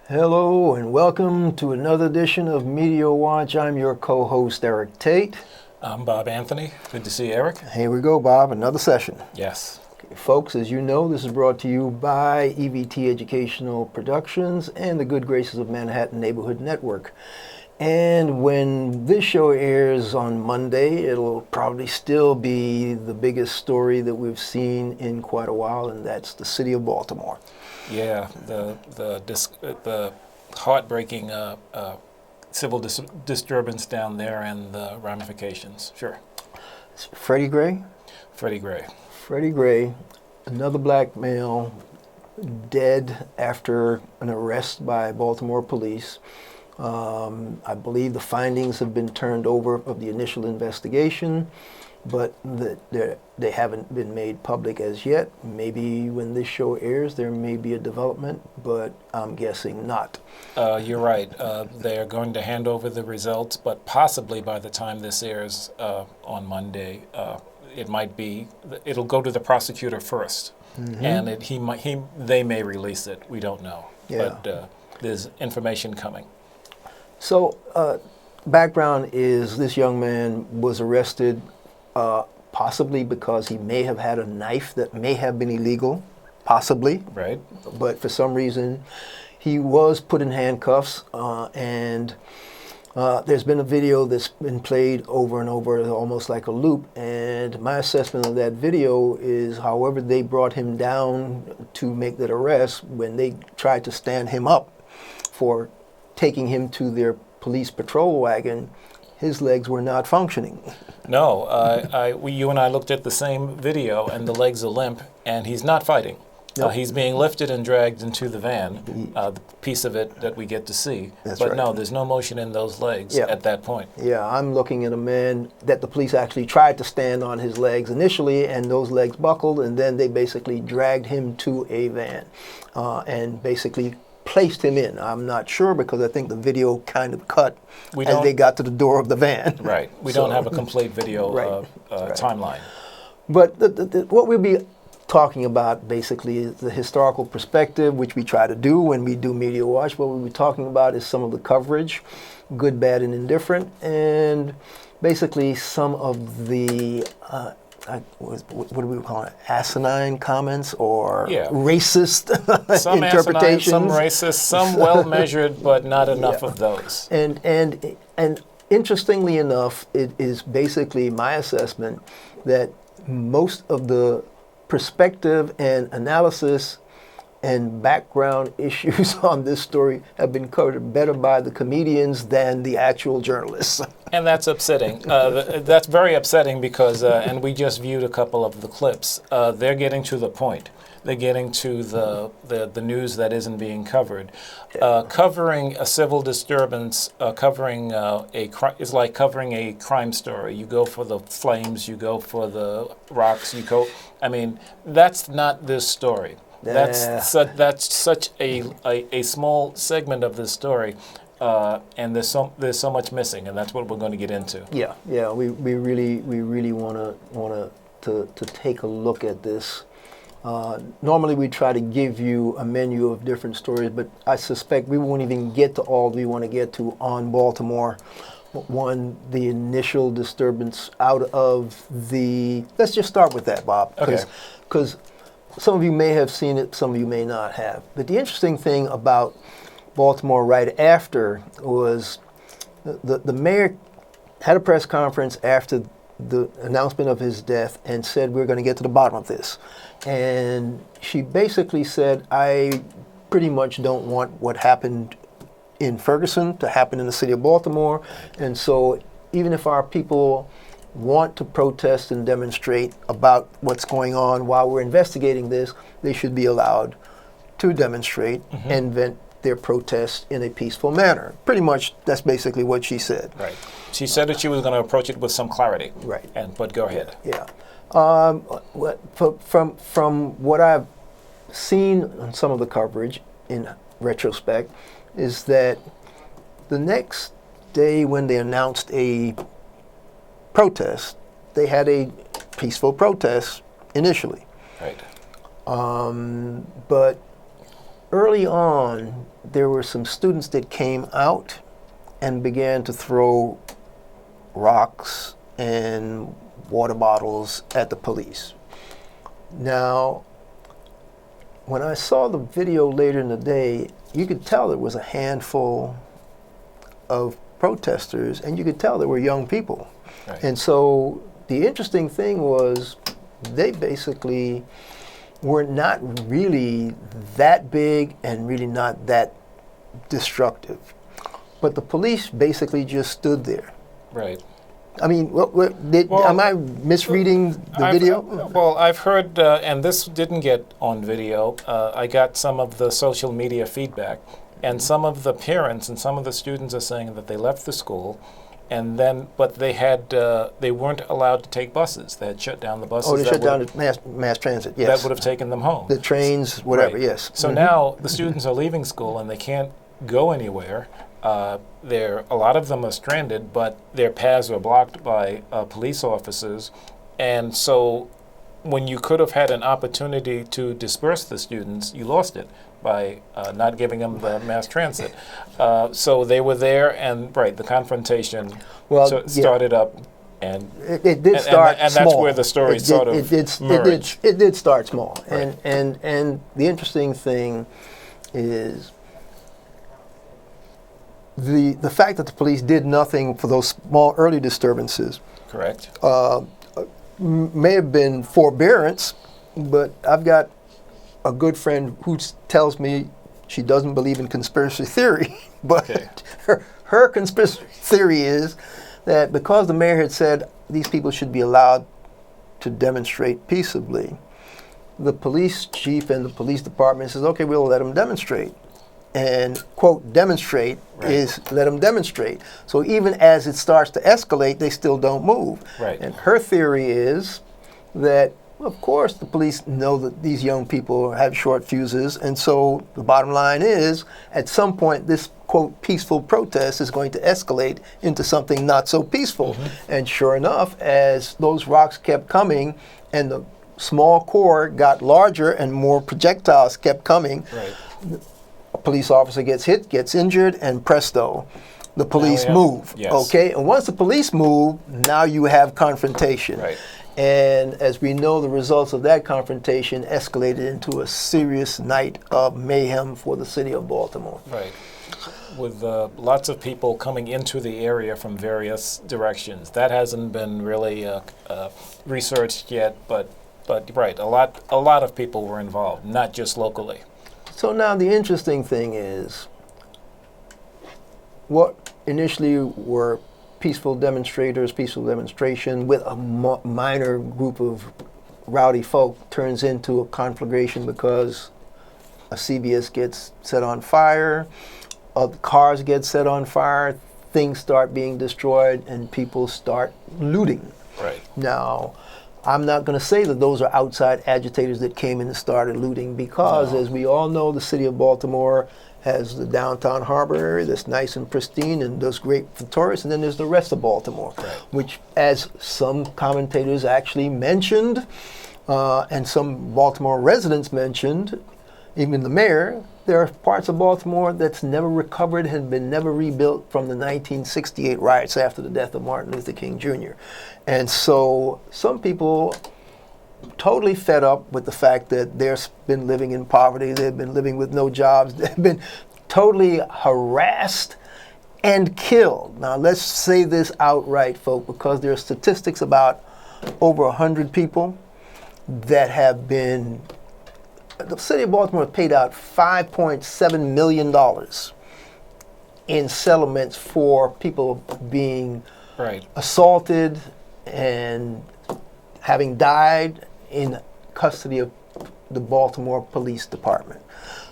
Hello and welcome to another edition of Media Watch. I'm your co-host Eric Tait. I'm Bob Anthony. Good to see you, Eric. Here we go, Bob, another session. Yes. Okay, folks, as you know, this is brought to you by EVT Educational Productions and the good graces of Manhattan Neighborhood Network. And when this show airs on Monday, it'll probably still be the biggest story that we've seen in quite a while, and that's the city of Baltimore. Yeah, the heartbreaking civil disturbance down there and the ramifications. Sure. Freddie Gray? Freddie Gray. Freddie Gray, another black male, dead after an arrest by Baltimore police. I believe the findings have been turned over of the initial investigation, but they haven't been made public as yet. Maybe when this show airs, there may be a development, but I'm guessing not. You're right. They are going to hand over the results, but possibly by the time this airs on Monday, it'll go to the prosecutor first, and they may release it. We don't know, but there's information coming. So, background is this young man was arrested possibly because he may have had a knife that may have been illegal, possibly. Right. But for some reason, he was put in handcuffs, and there's been a video that's been played over and over, almost like a loop. And my assessment of that video is, however they brought him down to make that arrest, when they tried to stand him up for taking him to their police patrol wagon, his legs were not functioning. No, you and I looked at the same video, and the legs are limp, and he's not fighting. Nope. He's being lifted and dragged into the van, the piece of it that we get to see. That's but right. no, there's no motion in those legs at that point. Yeah, I'm looking at a man that the police actually tried to stand on his legs initially, and those legs buckled, and then they basically dragged him to a van and basically placed him in. I'm not sure because I think the video kind of cut as they got to the door of the van. Right. We don't have a complete video timeline. But what we'll be talking about basically is the historical perspective, which we try to do when we do Media Watch. What we'll be talking about is some of the coverage, good, bad, and indifferent, and basically some of the what do we call it? Asinine comments or racist some interpretations. Asinine, some racist, some well measured, but not enough of those. And interestingly enough, it is basically my assessment that most of the perspective and analysis and background issues on this story have been covered better by the comedians than the actual journalists. And that's upsetting. That's very upsetting because, and we just viewed a couple of the clips, they're getting to the point. They're getting to the news that isn't being covered. Covering a civil disturbance, is like covering a crime story. You go for the flames, you go for the rocks, that's not this story. That's such a small segment of this story, and there's so much missing, and that's what we're going to get into. Yeah. We really want to take a look at this. Normally we try to give you a menu of different stories, but I suspect we won't even get to all we want to get to on Baltimore. One, the initial disturbance out of the. Let's just start with that, Bob, because some of you may have seen it, some of you may not have. But the interesting thing about Baltimore right after was the mayor had a press conference after the announcement of his death and said, we're going to get to the bottom of this. And she basically said, I pretty much don't want what happened in Ferguson to happen in the city of Baltimore. And so even if our people want to protest and demonstrate about what's going on while we're investigating this, they should be allowed to demonstrate and vent their protest in a peaceful manner. Pretty much, that's basically what she said. Right. She said that she was going to approach it with some clarity. Right. But go ahead. Yeah. From what I've seen on some of the coverage in retrospect is that the next day when they announced a protest, they had a peaceful protest initially. Right. But early on, there were some students that came out and began to throw rocks and water bottles at the police. Now, when I saw the video later in the day, you could tell there was a handful of protesters, and you could tell there were young people. Right. And so the interesting thing was they basically were not really that big and really not that destructive. But the police basically just stood there. Right. I mean, am I misreading the video? Well, I've heard, and this didn't get on video, I got some of the social media feedback, and some of the parents and some of the students are saying that they left the school, and then, but they weren't allowed to take buses. They had shut down the buses. Oh, they shut down the mass transit, yes. That would have taken them home. The trains, whatever, Right. yes. So now the students are leaving school and they can't go anywhere. A lot of them are stranded, but their paths are blocked by police officers. And so when you could have had an opportunity to disperse the students, you lost it by not giving them the mass transit. So they were there, and the confrontation started up. And it did start and small. that's where the story merged. It did start small. Right. And the interesting thing is the fact that the police did nothing for those small early disturbances. Correct. May have been forbearance, but I've got a good friend who tells me she doesn't believe in conspiracy theory, but her conspiracy theory is that because the mayor had said these people should be allowed to demonstrate peaceably, the police chief and the police department says, okay, we'll let them demonstrate. And, quote, demonstrate is let them demonstrate. So even as it starts to escalate, they still don't move. Right. And her theory is that, of course, the police know that these young people have short fuses. And so the bottom line is, at some point, this, quote, peaceful protest is going to escalate into something not so peaceful. Mm-hmm. And sure enough, as those rocks kept coming and the small core got larger and more projectiles kept coming, a police officer gets hit, gets injured, and presto, the police move. Yes. Okay, and once the police move, now you have confrontation. Right. And as we know, the results of that confrontation escalated into a serious night of mayhem for the city of Baltimore. Right. With lots of people coming into the area from various directions. That hasn't been really researched yet, but a lot of people were involved, not just locally. So now the interesting thing is, what initially were peaceful demonstration with a minor group of rowdy folk turns into a conflagration because a CVS gets set on fire, cars get set on fire, things start being destroyed, and people start looting. Right. Now, I'm not going to say that those are outside agitators that came in and started looting because, as we all know, the city of Baltimore has the downtown harbor area that's nice and pristine and does great for tourists, and then there's the rest of Baltimore, which, as some commentators actually mentioned, and some Baltimore residents mentioned, even the mayor, there are parts of Baltimore that's never recovered, had been never rebuilt from the 1968 riots after the death of Martin Luther King Jr. And so some people totally fed up with the fact that they've been living in poverty, they've been living with no jobs, they've been totally harassed and killed. Now let's say this outright, folks, because there are statistics about over 100 people that have been, the city of Baltimore paid out $5.7 million in settlements for people being assaulted and having died in custody of the Baltimore Police Department.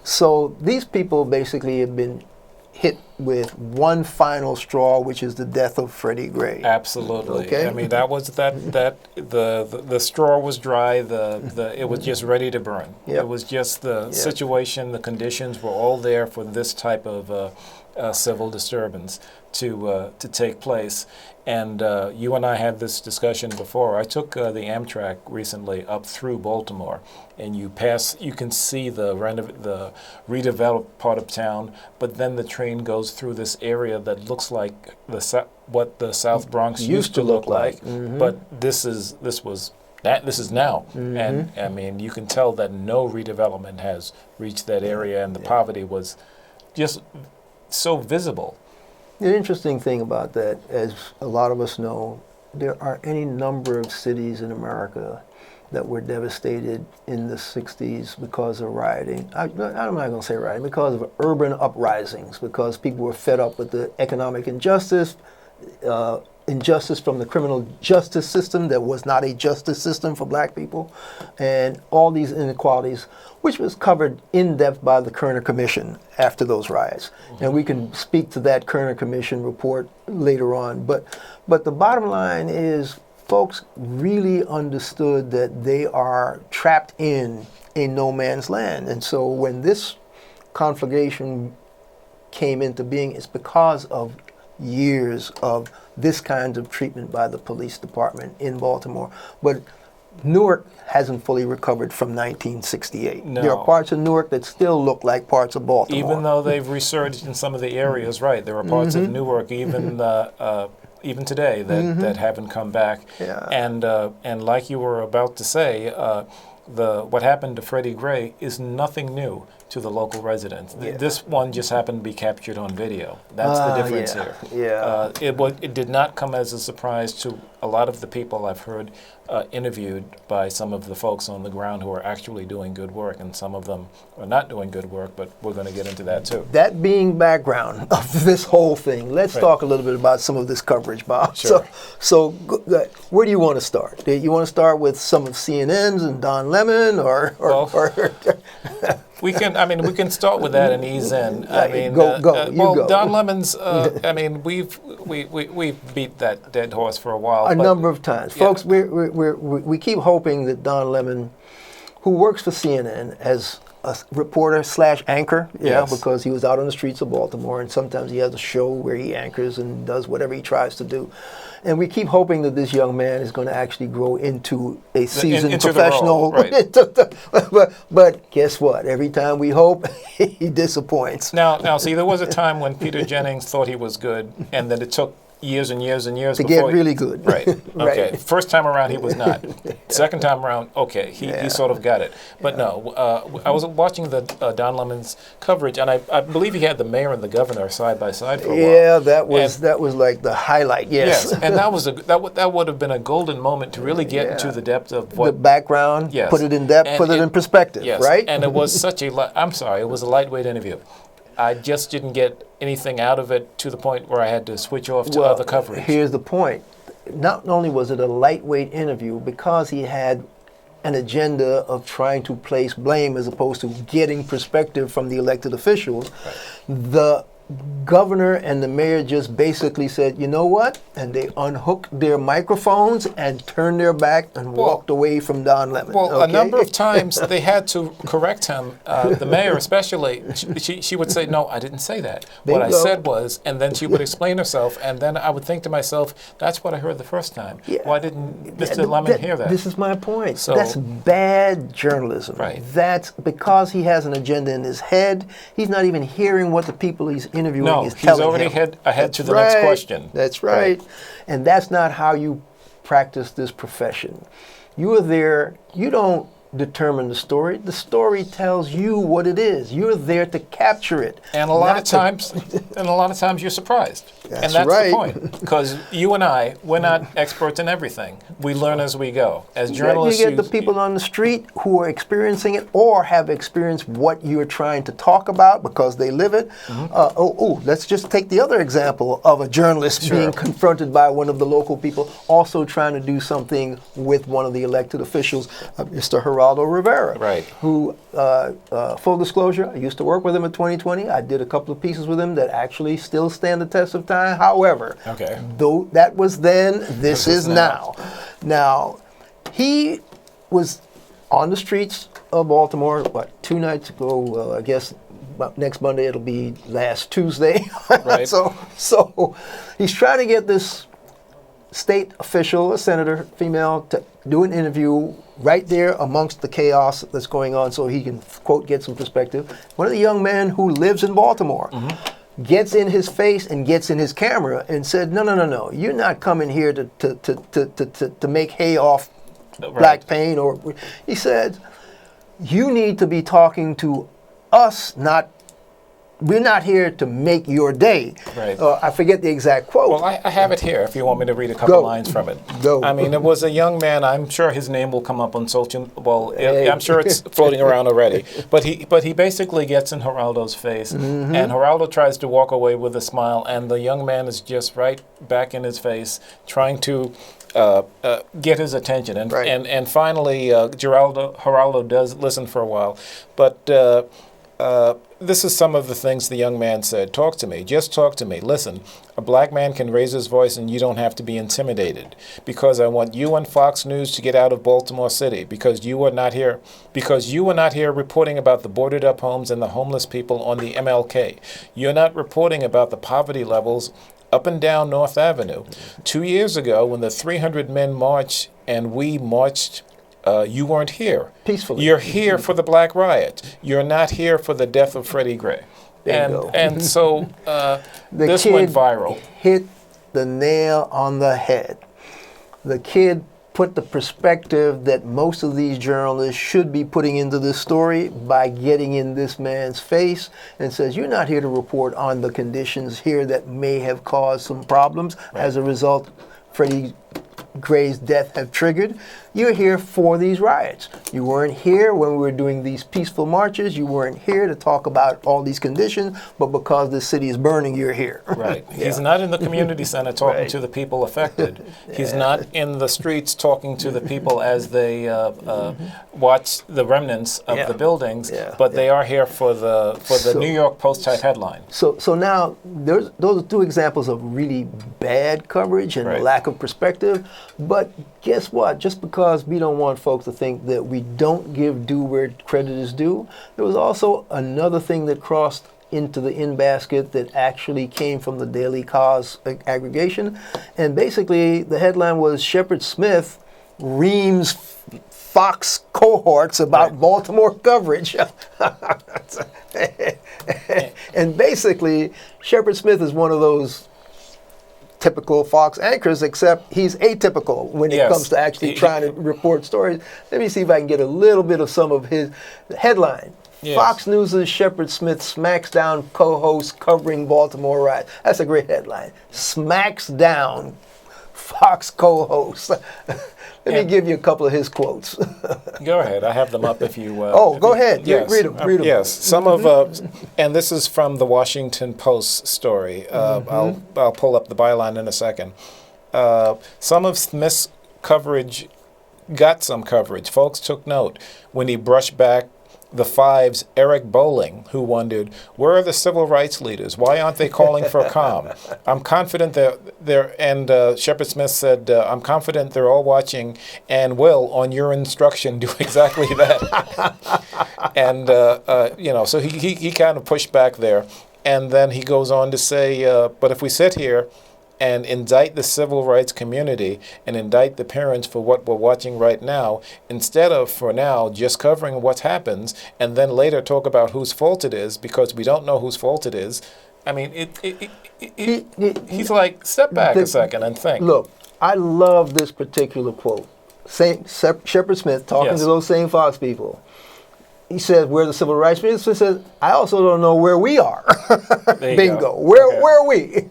So these people basically have been hit with one final straw, which is the death of Freddie Gray. Absolutely. Okay? I mean, that was the straw was dry. It was just ready to burn. Yep. It was just the situation. The conditions were all there for this type of civil disturbance to take place. And you and I had this discussion before. I took the Amtrak recently up through Baltimore, and you can see the redeveloped part of town, but then the train goes through this area that looks like what the South Bronx used to look like. Mm-hmm. But this is now, Mm-hmm. and I mean you can tell that no redevelopment has reached that area, and the poverty was just so visible. The interesting thing about that, as a lot of us know, there are any number of cities in America that were devastated in the 60s because of rioting. I'm not going to say rioting, because of urban uprisings, because people were fed up with the economic injustice, injustice from the criminal justice system that was not a justice system for black people, and all these inequalities, which was covered in depth by the Kerner Commission after those riots. And we can speak to that Kerner Commission report later on. But the bottom line is, folks really understood that they are trapped in a no man's land. And so when this conflagration came into being, it's because of years of this kind of treatment by the police department in Baltimore. But Newark hasn't fully recovered from 1968. No. There are parts of Newark that still look like parts of Baltimore. Even though they've resurged in some of the areas, right? There are parts of Newark, even today, that haven't come back. Yeah. And like you were about to say, what happened to Freddie Gray is nothing new to the local residents. Yeah. This one just happened to be captured on video. That's the difference here. Yeah. It did not come as a surprise to a lot of the people I've heard interviewed by some of the folks on the ground who are actually doing good work, and some of them are not doing good work, but we're going to get into that too. That being background of this whole thing, let's talk a little bit about some of this coverage, Bob. Sure. So where do you want to start? Do you want to start with some of CNN's and Don Lemon, or We can start with that and ease in. Go. Don Lemon's. We've beat that dead horse for a while. A number of times, folks. We keep hoping that Don Lemon, who works for CNN as a reporter / anchor, Yes. because he was out on the streets of Baltimore, and sometimes he has a show where he anchors and does whatever he tries to do. And we keep hoping that this young man is going to actually grow into a seasoned professional. But guess what? Every time we hope, he disappoints. Now, see, there was a time when Peter Jennings thought he was good, and then it took years and years and years to get really good. Right. Okay. First time around, he was not. Second time around, okay, he sort of got it. But no, I was watching the Don Lemon's coverage, and I believe he had the mayor and the governor side by side for a while. Yeah, that was like the highlight. Yes. And that was that would have been a golden moment to really get into the depth of what the background. Yes. Put it in depth. Put it in perspective. Yes. Right. And it was such a. It was a lightweight interview. I just didn't get anything out of it to the point where I had to switch off to other coverage. Here's the point. Not only was it a lightweight interview, because he had an agenda of trying to place blame as opposed to getting perspective from the elected officials, the governor and the mayor just basically said, you know what? And they unhooked their microphones and turned their back and walked away from Don Lemon. Well, a number of times they had to correct him. The mayor especially, she would say, no, I didn't say that. What I said was, and then she would explain herself, and then I would think to myself, that's what I heard the first time. Yeah. Why didn't Mr. Lemon hear that? This is my point. So, that's bad journalism. Right. That's because he has an agenda in his head. He's not even hearing what the people he's interviewing is telling him. No, he's already ahead to the next question. That's right. And that's not how you practice this profession. You are there, you don't determine the story. The story tells you what it is. You're there to capture it. And a lot of times you're surprised. And that's right. the point. Because you and I, we're not experts in everything. We learn as we go. As journalists, you get the people on the street who are experiencing it or have experienced what you're trying to talk about because they live it. Let's just take the other example of a journalist being confronted by one of the local people also trying to do something with one of the elected officials, Mr. Geraldo Rivera, right? Who, full disclosure, I used to work with him at 2020. I did a couple of pieces with him that actually still stand the test of time. However, though that was then, this is now. Now, he was on the streets of Baltimore, 2 nights ago, I guess next Monday it'll be last Tuesday. Right. So he's trying to get this state official, a senator, female, to do an interview right there amongst the chaos that's going on so he can, quote, get some perspective. One of the young men who lives in Baltimore gets in his face and gets in his camera and said, no, you're not coming here to make hay off black pain. Or he said, you need to be talking to us, we're not here to make your day. Right. I forget the exact quote. Well, I have it here if you want me to read a couple lines from it. Go. I mean, it was a young man. I'm sure his name will come up on social. Well, I'm sure it's floating around already. But he basically gets in Geraldo's face, and Geraldo tries to walk away with a smile, and the young man is just right back in his face, trying to get his attention. And finally, Geraldo does listen for a while, but. This is some of the things the young man said. Talk to me. Just talk to me. Listen, a black man can raise his voice and you don't have to be intimidated. Because I want you and Fox News to get out of Baltimore City. Because you are not here reporting about the boarded up homes and the homeless people on the MLK. You're not reporting about the poverty levels up and down North Avenue. 2 years ago, when the 300 men marched and we marched, you weren't here. Peacefully. You're here for the Black Riot. You're not here for the death of Freddie Gray. And so this went viral. Hit the nail on the head. The kid put the perspective that most of these journalists should be putting into this story by getting in this man's face and says, you're not here to report on the conditions here that may have caused some problems as a result Freddie Gray's death have triggered. You're here for these riots. You weren't here when we were doing these peaceful marches. You weren't here to talk about all these conditions, but because the city is burning, you're here. Right. He's not in the community center talking to the people affected. He's not in the streets talking to the people as they watch the remnants of the buildings, but they are here for the New York Post type headline. So now those are two examples of really bad coverage and lack of perspective. But guess what? Just because we don't want folks to think that we don't give due where credit is due, there was also another thing that crossed into the in basket that actually came from the Daily Cause aggregation. And basically the headline was Shepard Smith reams Fox cohorts about Baltimore coverage. And basically Shepard Smith is one of those typical Fox anchors, except he's atypical when it comes to actually trying to report stories. Let me see if I can get a little bit of some of his headline. Fox News' Shepard Smith smacks down co-host covering Baltimore riots. That's a great headline. Smacks down Fox co-host. Let me give you a couple of his quotes. Go ahead. I have them up if you... go ahead. Yes. Read them. Yes. Some of... and this is from the Washington Post story. I'll pull up the byline in a second. Some of Smith's coverage got some coverage. Folks took note when he brushed back the Five's Eric Bolling, who wondered, where are the civil rights leaders? Why aren't they calling for calm? I'm confident and Shepard Smith said, I'm confident they're all watching and will, on your instruction, do exactly that. And, so he kind of pushed back there. And then he goes on to say, but if we sit here and indict the civil rights community and indict the parents for what we're watching right now, instead of, for now, just covering what happens and then later talk about whose fault it is because we don't know whose fault it is. I mean, he's like, step back a second and think. Look, I love this particular quote. Shepard Smith talking to those same Fox people. He says, where the civil rights minister says, I also don't know where we are. Bingo. Where are we?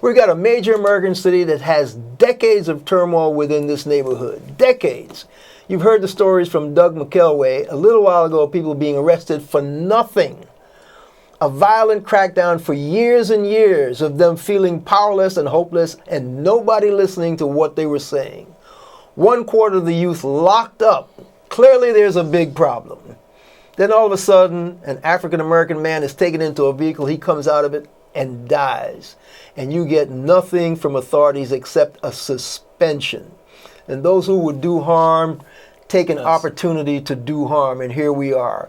We've got a major American city that has decades of turmoil within this neighborhood. Decades. You've heard the stories from Doug McKelway a little while ago, people being arrested for nothing. A violent crackdown for years and years of them feeling powerless and hopeless and nobody listening to what they were saying. 1/4 of the youth locked up. Clearly there's a big problem. Then all of a sudden, an African-American man is taken into a vehicle. He comes out of it and dies. And you get nothing from authorities except a suspension. And those who would do harm take an opportunity to do harm. And here we are.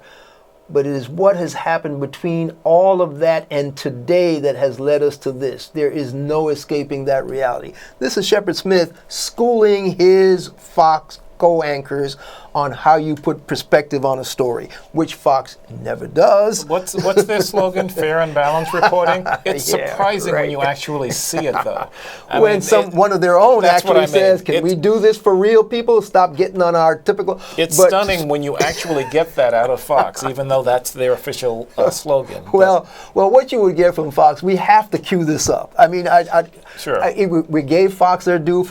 but it is what has happened between all of that and today that has led us to this. There is no escaping that reality. This is Shepard Smith schooling his Fox co-anchors on how you put perspective on a story, which Fox never does. What's their slogan? Fair and balanced reporting. It's Yeah, surprising right. when you actually see it, though. When one of their own that's what actually I mean. says, "Can we do this for real people? Stop getting on our typical." It's But- stunning when you actually get that out of Fox, even though that's their official slogan. Well, what you would get from Fox, we have to cue this up. I mean, Sure. we gave Fox their due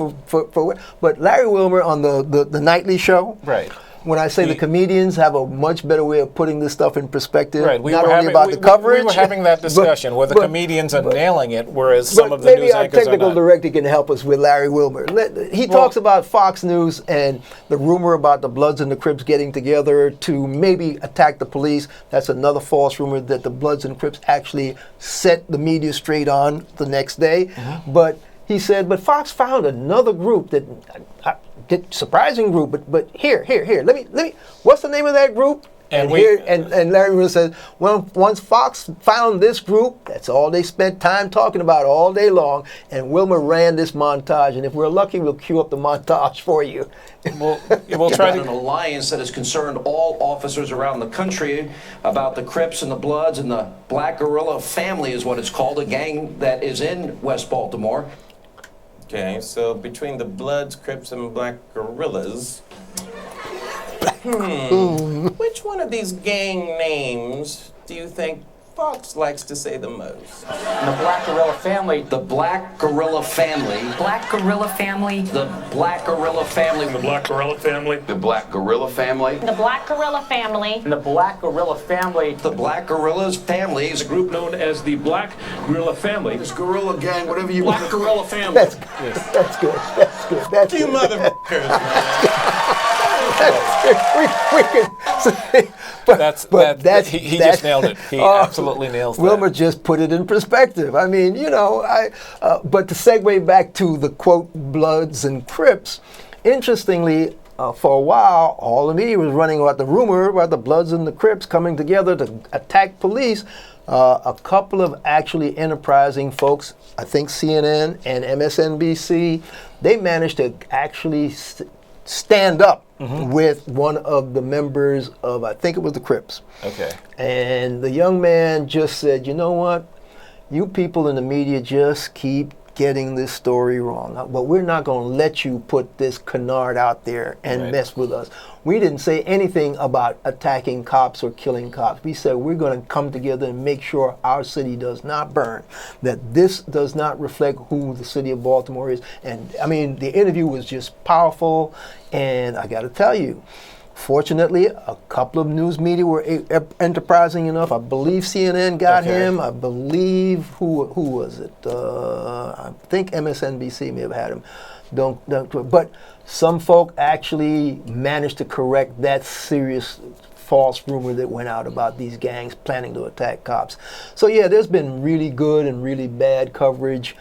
but Larry Wilmore on the nightly show. Right. When I say the comedians have a much better way of putting this stuff in perspective, Right. not only about the coverage. We were having that discussion where the comedians are nailing it, whereas But some of the maybe news our anchors are technical not. director can help us with Larry Wilmore. He talks about Fox News and the rumor about the Bloods and the Crips getting together to maybe attack the police. That's another false rumor that the Bloods and Crips actually set the media straight on the next day. Mm-hmm. But he said, but Fox found another group that, surprising group. But here. Let me. What's the name of that group? And Larry Wilmore says, well, once Fox found this group, that's all they spent time talking about all day long. And Wilmore ran this montage. And if we're lucky, we'll cue up the montage for you. We'll try An to. alliance that has concerned all officers around the country about the Crips and the Bloods and the Black Guerrilla family is what it's called, a gang that is in West Baltimore. Okay, so between the Bloods, Crips, and Black Guerrillas, which one of these gang names do you think Fox likes to say the most? The Black Guerrilla family. The Black Guerrilla family. Black Guerrilla family. The Black Guerrilla family. The Black Guerrilla family. The Black Guerrilla family. The Black Guerrilla family. And the Black Guerrilla family. The Black Guerrillas family is a group Known as the Black Guerrilla family. This guerrilla gang, whatever you Black want. Guerrilla family. That's good. That's You good. motherfuckers, man. we can say, but He just nailed it. He absolutely nails that. Wilmore just put it in perspective. I mean, but to segue back to the quote Bloods and Crips, interestingly, for a while, all the media was running about the rumor about the Bloods and the Crips coming together to attack police. A couple of actually enterprising folks, I think CNN and MSNBC, they managed to actually stand up with one of the members of, I think it was the Crips. Okay. And the young man just said, you know what? You people in the media just keep getting this story wrong. But we're not going to let you put this canard out there and mess with us. We didn't say anything about attacking cops or killing cops. We said we're going to come together and make sure our city does not burn, that this does not reflect who the city of Baltimore is. And I mean, the interview was just powerful. And I got to tell you, fortunately, a couple of news media were enterprising enough. I believe CNN got him. I believe who was it? I think MSNBC may have had him. But some folk actually managed to correct that serious false rumor that went out about these gangs planning to attack cops. So yeah, there's been really good and really bad coverage.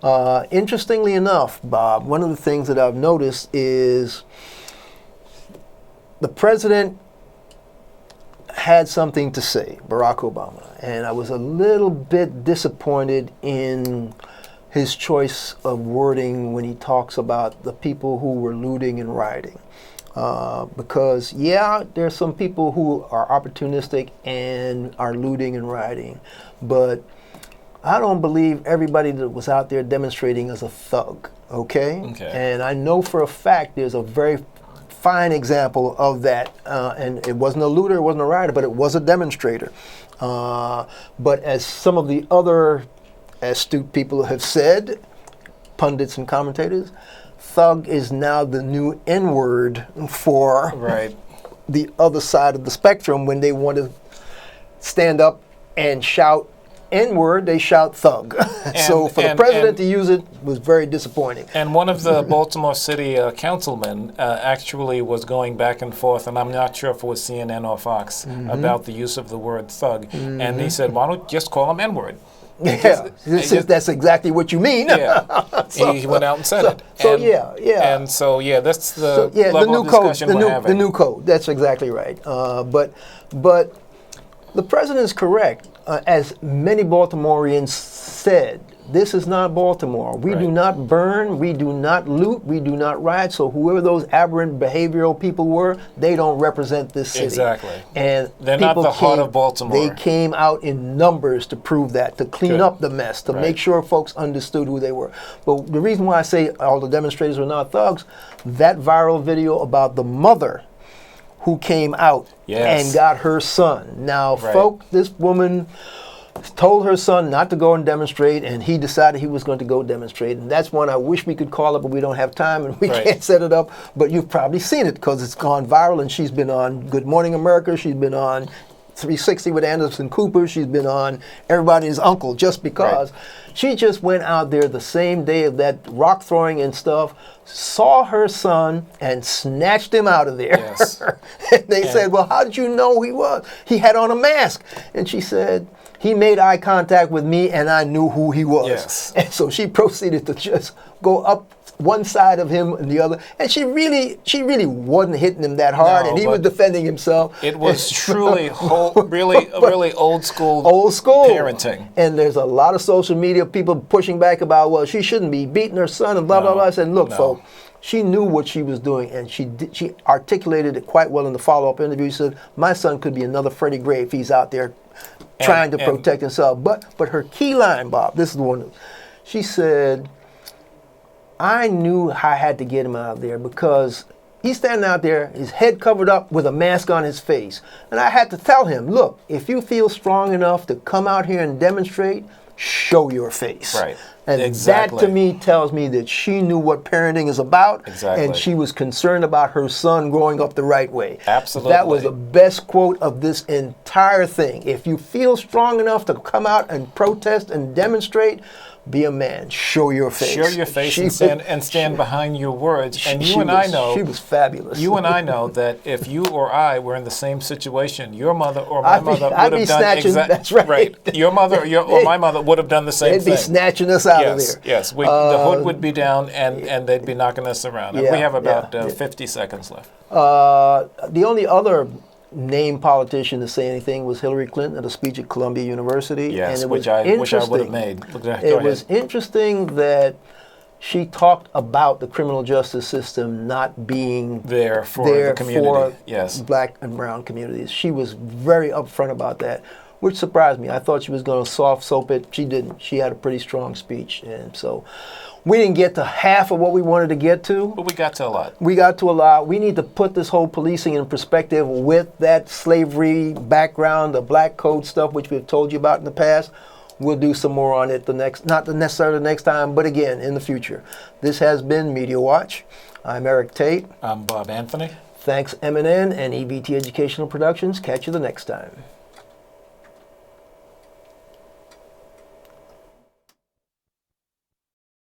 Interestingly enough, Bob, one of the things that I've noticed is the president had something to say, Barack Obama, and I was a little bit disappointed in his choice of wording when he talks about the people who were looting and rioting. Because, yeah, there's some people who are opportunistic and are looting and rioting, but I don't believe everybody that was out there demonstrating is a thug, okay? And I know for a fact there's a very fine example of that, and it wasn't a looter, it wasn't a rioter, but it was a demonstrator. But as some of the other astute people have said, pundits and commentators, thug is now the new N-word for the other side of the spectrum. When they want to stand up and shout N-word, they shout thug. So for the president to use it was very disappointing. And one of the Baltimore City councilmen actually was going back and forth, and I'm not sure if it was CNN or Fox, about the use of the word thug. And he said, why don't you just call him N-word? Yeah, that's exactly what you mean. Yeah, he went out and said it. And so that's the level new of discussion code, we're having. the new code. That's exactly right. But The president is correct. As many Baltimoreans said, this is not Baltimore. We do not burn, we do not loot, we do not riot. So whoever those aberrant behavioral people were, they don't represent this city. Exactly. And They're not people the heart of Baltimore. They came out in numbers to prove that, to clean up the mess, to make sure folks understood who they were. But the reason why I say all the demonstrators were not thugs, that viral video about the mother who came out and got her son. Now, folks, this woman told her son not to go and demonstrate, and he decided he was going to go demonstrate. And that's one I wish we could call it, but we don't have time and we can't set it up. But you've probably seen it because it's gone viral, and she's been on Good Morning America. She's been on 360 with Anderson Cooper. She's been on Everybody's Uncle just because. She just went out there the same day of that rock throwing and stuff, saw her son, and snatched him out of there. Yes. And they said, well, how did you know who he was? He had on a mask. And she said, he made eye contact with me, and I knew who he was. Yes. And so she proceeded to just go up one side of him and the other, and she really wasn't hitting him that hard, and he was defending himself. It was truly really old school parenting. And there's a lot of social media people pushing back about, well, she shouldn't be beating her son and blah blah blah. I said, look, folks, she knew what she was doing, and she articulated it quite well in the follow-up interview. She said, my son could be another Freddie Gray if he's out there trying to protect himself. But her key line, Bob, this is the one. She said, I knew I had to get him out of there because he's standing out there, his head covered up with a mask on his face. And I had to tell him, look, if you feel strong enough to come out here and demonstrate, show your face. Right. And that to me tells me that she knew what parenting is about. Exactly. And she was concerned about her son growing up the right way. Absolutely. That was the best quote of this entire thing. If you feel strong enough to come out and protest and demonstrate, be a man. Show your face. Show your face and stand behind your words. And I know she was fabulous. You and I know that if you or I were in the same situation, your mother or my mother would I'd have be done snatching. That's right. Your mother or my mother would have done the same thing. They'd be snatching us out of there. Yes. The hood would be down, and they'd be knocking us around. And we have about 50 seconds left. The only other named politician to say anything was Hillary Clinton at a speech at Columbia University. Yes, and which I would have made. It was interesting that she talked about the criminal justice system not being there for the community. For black and brown communities. She was very upfront about that, which surprised me. I thought she was going to soft soap it. She didn't. She had a pretty strong speech, and so we didn't get to half of what we wanted to get to. But we got to a lot. We need to put this whole policing in perspective with that slavery background, the black code stuff, which we've told you about in the past. We'll do some more on it not necessarily the next time, but again, in the future. This has been Media Watch. I'm Eric Tait. I'm Bob Anthony. Thanks, MNN and EBT Educational Productions. Catch you the next time.